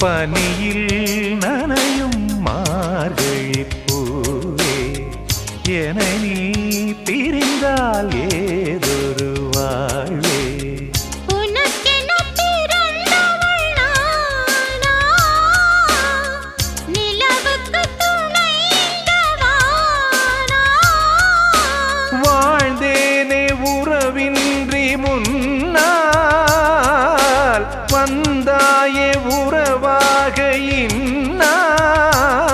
பனியில் நனையும் மார்கழி பூவே என நீ பிரிந்தால் ஏதொரு வாழ்வே வாழ்ந்தேனே உறவின்றி முன்னால் வந்தாயே உறவாக இந்நாள்